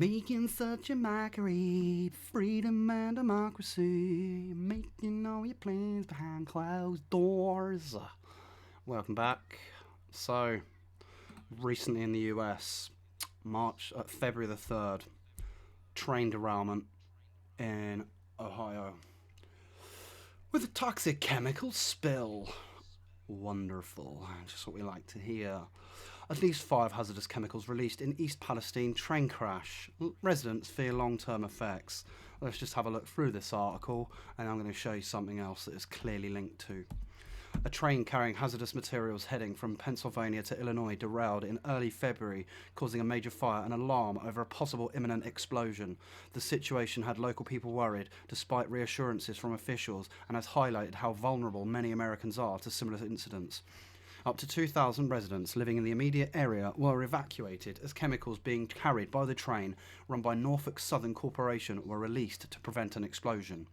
Making such a mockery, freedom and democracy, making all your plans behind closed doors. Welcome back. So, recently in the US, February the 3rd, train derailment in Ohio with a toxic chemical spill. Wonderful, just what we like to hear. At least 5 hazardous chemicals released in East Palestine train crash. Residents fear long-term effects. Let's just have a look through this article, and I'm going to show you something else that is clearly linked to. A train carrying hazardous materials heading from Pennsylvania to Illinois derailed in early February, causing a major fire and alarm over a possible imminent explosion. The situation had local people worried, despite reassurances from officials, and has highlighted how vulnerable many Americans are to similar incidents. Up to 2,000 residents living in the immediate area were evacuated as chemicals being carried by the train run by Norfolk Southern Corporation were released to prevent an explosion.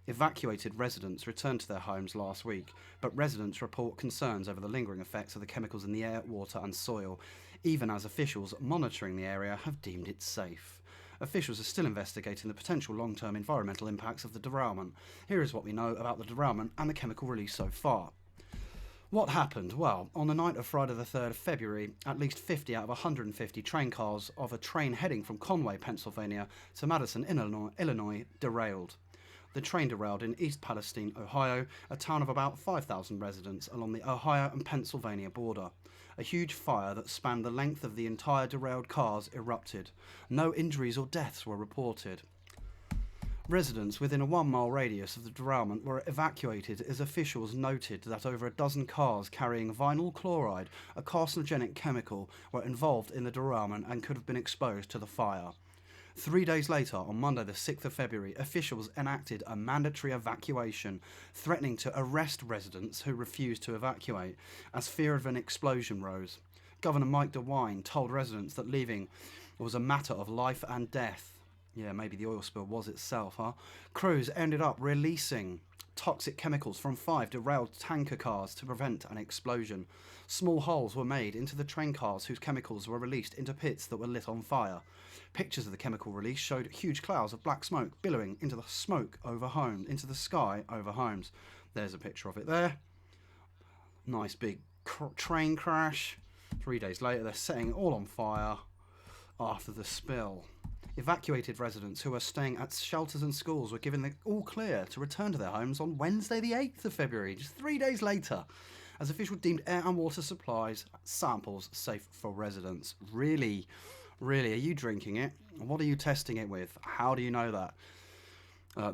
Evacuated residents returned to their homes last week, but residents report concerns over the lingering effects of the chemicals in the air, water and soil, even as officials monitoring the area have deemed it safe. Officials are still investigating the potential long-term environmental impacts of the derailment. Here is what we know about the derailment and the chemical release so far. What happened? Well, on the night of Friday the 3rd of February, at least 50 out of 150 train cars of a train heading from Conway, Pennsylvania to Madison, Illinois derailed. The train derailed in East Palestine, Ohio, a town of about 5,000 residents along the Ohio and Pennsylvania border. A huge fire that spanned the length of the entire derailed cars erupted. No injuries or deaths were reported. Residents within a 1-mile radius of the derailment were evacuated as officials noted that over a dozen cars carrying vinyl chloride, a carcinogenic chemical, were involved in the derailment and could have been exposed to the fire. 3 days later, on Monday the 6th of February, officials enacted a mandatory evacuation, threatening to arrest residents who refused to evacuate, as fear of an explosion rose. Governor Mike DeWine told residents that leaving was a matter of life and death. Yeah, maybe the oil spill was itself, huh? Crews ended up releasing toxic chemicals from 5 derailed tanker cars to prevent an explosion. Small holes were made into the train cars whose chemicals were released into pits that were lit on fire. Pictures of the chemical release showed huge clouds of black smoke billowing into the sky over homes. There's a picture of it there. Nice big train crash. 3 days later, they're setting it all on fire after the spill. Evacuated residents who were staying at shelters and schools were given the all clear to return to their homes on Wednesday the 8th of February, just 3 days later, as officials deemed air and water supplies samples safe for residents. Really, are you drinking it? What are you testing it with? How do you know that?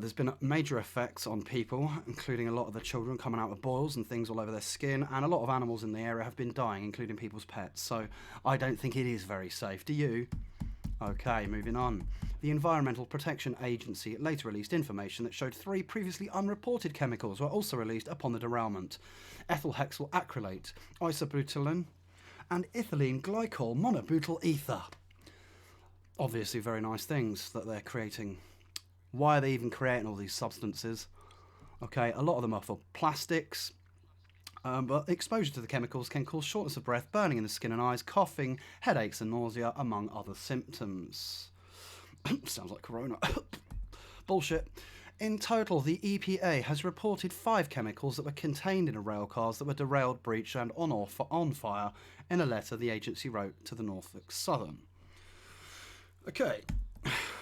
There's been major effects on people, including a lot of the children coming out with boils and things all over their skin, and a lot of animals in the area have been dying, including people's pets. So I don't think it is very safe. Do you? Okay, moving on. The Environmental Protection Agency later released information that showed 3 previously unreported chemicals were also released upon the derailment: ethyl hexyl acrylate, isobutylene, and ethylene glycol monobutyl ether. Obviously very nice things that they're creating. Why are they even creating all these substances? Okay, a lot of them are for plastics, but exposure to the chemicals can cause shortness of breath, burning in the skin and eyes, coughing, headaches and nausea, among other symptoms. Sounds like corona. Bullshit. In total, the EPA has reported 5 chemicals that were contained in rail cars that were derailed, breached and on fire in a letter the agency wrote to the Norfolk Southern. Okay,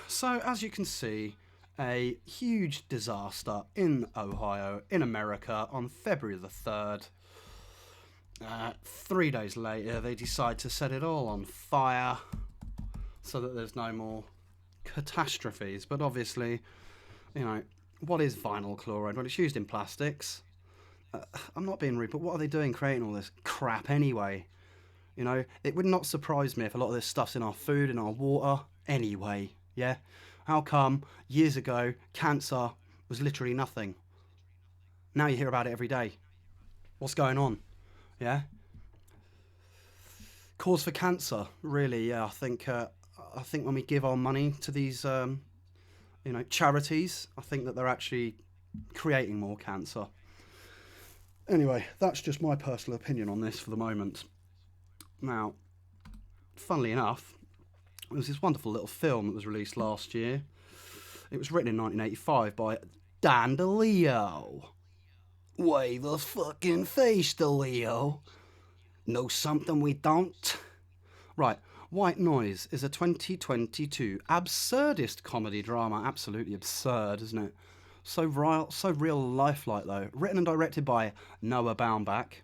so as you can see, a huge disaster in Ohio, in America, on February the 3rd. 3 days later, they decide to set it all on fire so that there's no more catastrophes. But obviously, what is vinyl chloride? Well, it's used in plastics. I'm not being rude, but what are they doing creating all this crap anyway? It would not surprise me if a lot of this stuff's in our food, in our water, anyway, yeah? How come years ago cancer was literally nothing? Now you hear about it every day. What's going on? Yeah? Cause for cancer, really, yeah. I think when we give our money to these, charities, I think that they're actually creating more cancer. Anyway, that's just my personal opinion on this for the moment. Now, funnily enough, It was this wonderful little film that was released last year. It was written in 1985 by Dan DeLeo. Why the fucking face, DeLeo? Know something we don't? Right, White Noise is a 2022 absurdist comedy drama. Absolutely absurd, isn't it? So real lifelike though. Written and directed by Noah Baumbach,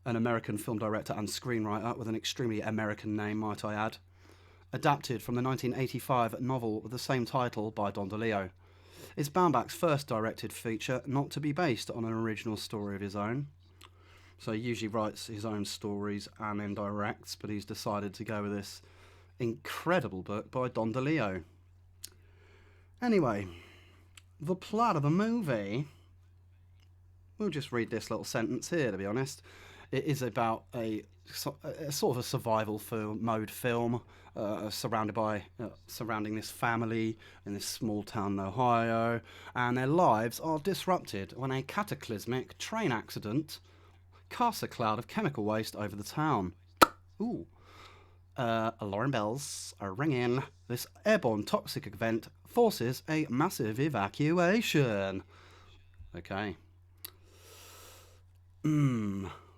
an American film director and screenwriter with an extremely American name, might I add. Adapted from the 1985 novel with the same title by Don DeLeo. It's Baumbach's first directed feature not to be based on an original story of his own. So he usually writes his own stories and then directs, but he's decided to go with this incredible book by Don DeLeo. Anyway, the plot of the movie, we'll just read this little sentence here, to be honest. It is about a sort of a survival mode film surrounding this family in this small town in Ohio, and their lives are disrupted when a cataclysmic train accident casts a cloud of chemical waste over the town. Ooh. Alarm bells are ringing. This airborne toxic event forces a massive evacuation. Okay.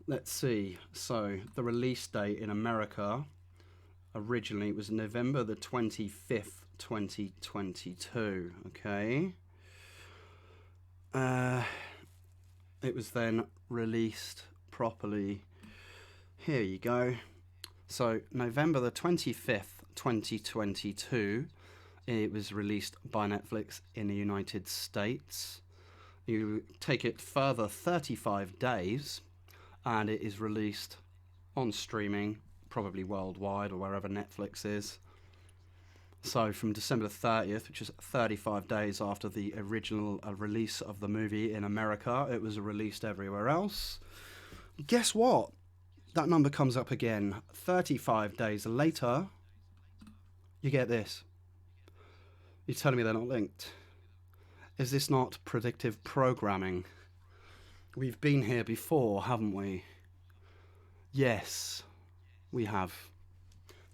Let's see. So, the release date in America, originally it was November the 25th, 2022. Okay. It was then released properly. Here you go. So, November the 25th, 2022, it was released by Netflix in the United States. You take it further 35 days, and it is released on streaming, probably worldwide or wherever Netflix is. So, from December 30th, which is 35 days after the original release of the movie in America, it was released everywhere else. Guess what? That number comes up again 35 days later. You get this. You're telling me they're not linked. Is this not predictive programming? We've been here before, haven't we? Yes, we have.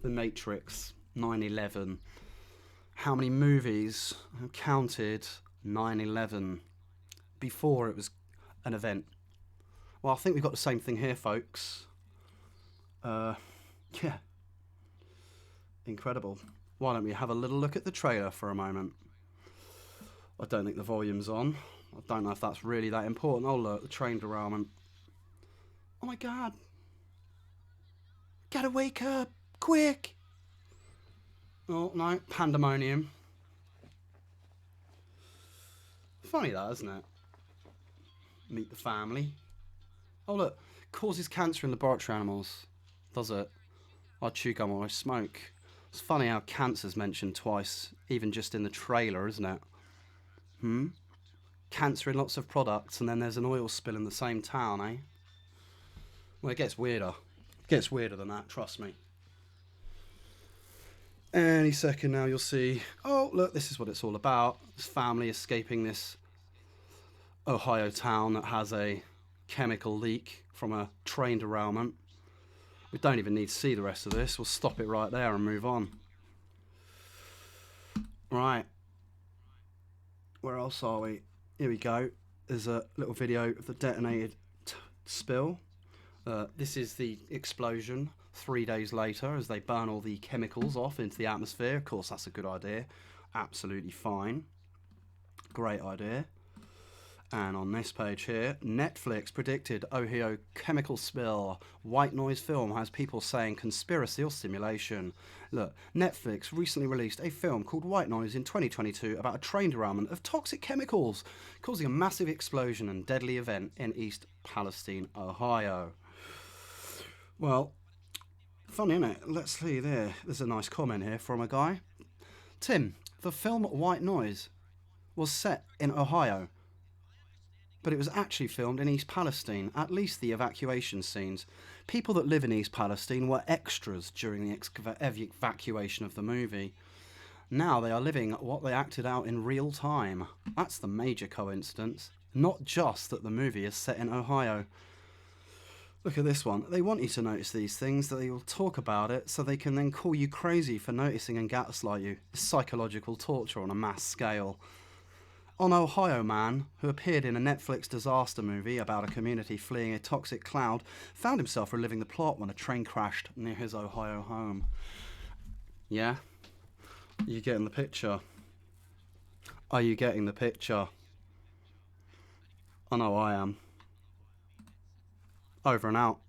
The Matrix, 9/11. How many movies have counted 9/11 before it was an event? Well, I think we've got the same thing here, folks. Yeah. Incredible. Why don't we have a little look at the trailer for a moment? I don't think the volume's on. I don't know if that's really that important. Oh, look, the train derailment. Oh, my God. Gotta wake up. Quick. Oh, no. Pandemonium. Funny that, isn't it? Meet the family. Oh, look. Causes cancer in laboratory animals. Does it? I chew gum or I smoke. It's funny how cancer's mentioned twice, even just in the trailer, isn't it? Cancer in lots of products, and then there's an oil spill in the same town, eh? Well, it gets weirder. It gets weirder than that, trust me. Any second now you'll see, oh, look, this is what it's all about. This family escaping this Ohio town that has a chemical leak from a train derailment. We don't even need to see the rest of this. We'll stop it right there and move on. Right. Where else are we? Here we go. There's a little video of the detonated spill. This is the explosion 3 days later as they burn all the chemicals off into the atmosphere. Of course, that's a good idea. Absolutely fine. Great idea. And on this page here, Netflix predicted Ohio chemical spill. White Noise film has people saying conspiracy or simulation. Look, Netflix recently released a film called White Noise in 2022 about a train derailment of toxic chemicals causing a massive explosion and deadly event in East Palestine, Ohio. Well, funny, isn't it? Let's see there. There's a nice comment here from a guy. Tim, the film White Noise was set in Ohio, but it was actually filmed in East Palestine, at least the evacuation scenes. People that live in East Palestine were extras during the evacuation of the movie. Now they are living what they acted out in real time. That's the major coincidence. Not just that the movie is set in Ohio. Look at this one. They want you to notice these things, that they will talk about it so they can then call you crazy for noticing and gaslight you. It's psychological torture on a mass scale. An Ohio man who appeared in a Netflix disaster movie about a community fleeing a toxic cloud found himself reliving the plot when a train crashed near his Ohio home. Yeah? You getting the picture? Are you getting the picture? I know I am. Over and out.